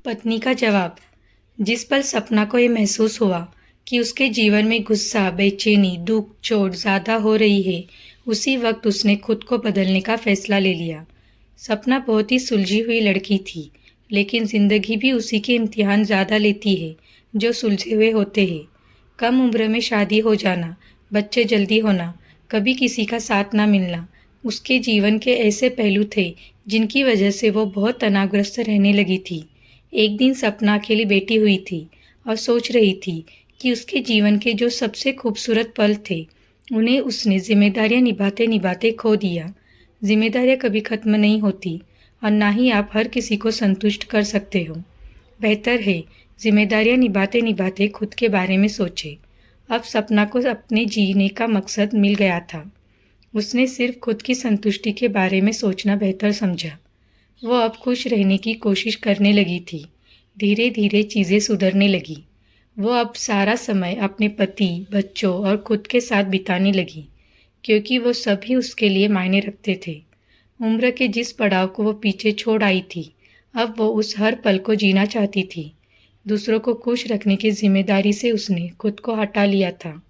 पत्नी का जवाब। जिस पल सपना को ये महसूस हुआ कि उसके जीवन में गुस्सा, बेचैनी, दुख, चोट ज़्यादा हो रही है, उसी वक्त उसने खुद को बदलने का फैसला ले लिया। सपना बहुत ही सुलझी हुई लड़की थी, लेकिन ज़िंदगी भी उसी के इम्तिहान ज़्यादा लेती है जो सुलझे हुए होते हैं। कम उम्र में शादी हो जाना, बच्चे जल्दी होना, कभी किसी का साथ ना मिलना, उसके जीवन के ऐसे पहलू थे जिनकी वजह से वो बहुत तनावग्रस्त रहने लगी थी। एक दिन सपना अकेली बैठी हुई थी और सोच रही थी कि उसके जीवन के जो सबसे खूबसूरत पल थे, उन्हें उसने जिम्मेदारियां निभाते निभाते खो दिया। जिम्मेदारियां कभी खत्म नहीं होती और ना ही आप हर किसी को संतुष्ट कर सकते हो। बेहतर है जिम्मेदारियां निभाते निभाते खुद के बारे में सोचे। अब सपना को अपने जीने का मकसद मिल गया था। उसने सिर्फ खुद की संतुष्टि के बारे में सोचना बेहतर समझा। वो अब खुश रहने की कोशिश करने लगी थी। धीरे धीरे चीज़ें सुधरने लगी। वो अब सारा समय अपने पति, बच्चों और खुद के साथ बिताने लगी, क्योंकि वो सभी उसके लिए मायने रखते थे। उम्र के जिस पड़ाव को वो पीछे छोड़ आई थी, अब वो उस हर पल को जीना चाहती थी। दूसरों को खुश रखने की जिम्मेदारी से उसने खुद को हटा लिया था।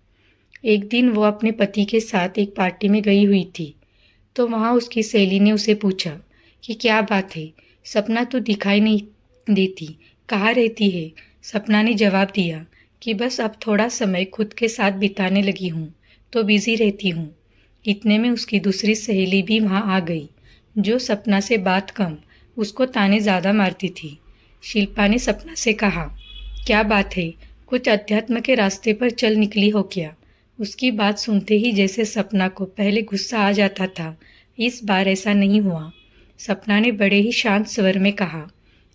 एक दिन वो अपने पति के साथ एक पार्टी में गई हुई थी, तो वहाँ उसकी सहेली ने उसे पूछा कि क्या बात है, सपना तो दिखाई नहीं देती, कहाँ रहती है। सपना ने जवाब दिया कि बस अब थोड़ा समय खुद के साथ बिताने लगी हूँ, तो बिजी रहती हूँ। इतने में उसकी दूसरी सहेली भी वहाँ आ गई, जो सपना से बात कम, उसको ताने ज़्यादा मारती थी। शिल्पा ने सपना से कहा, क्या बात है, कुछ अध्यात्म के रास्ते पर चल निकली हो क्या। उसकी बात सुनते ही जैसे सपना को पहले गुस्सा आ जाता था, इस बार ऐसा नहीं हुआ। सपना ने बड़े ही शांत स्वर में कहा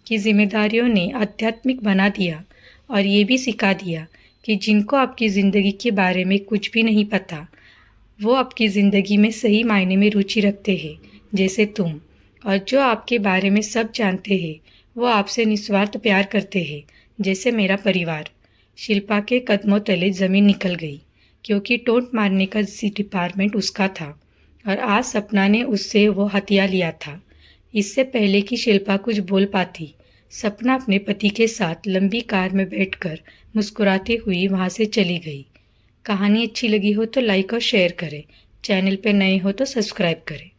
कि जिम्मेदारियों ने आध्यात्मिक बना दिया और ये भी सिखा दिया कि जिनको आपकी ज़िंदगी के बारे में कुछ भी नहीं पता, वो आपकी ज़िंदगी में सही मायने में रुचि रखते हैं, जैसे तुम। और जो आपके बारे में सब जानते हैं, वो आपसे निस्वार्थ प्यार करते हैं, जैसे मेरा परिवार। शिल्पा के कदमों तले ज़मीन निकल गई, क्योंकि टोंट मारने का डिपार्टमेंट उसका था और आज सपना ने उससे वो हथिया लिया था। इससे पहले कि शिल्पा कुछ बोल पाती, सपना अपने पति के साथ लंबी कार में बैठकर मुस्कुराती हुई वहाँ से चली गई। कहानी अच्छी लगी हो तो लाइक और शेयर करें। चैनल पर नए हो तो सब्सक्राइब करें।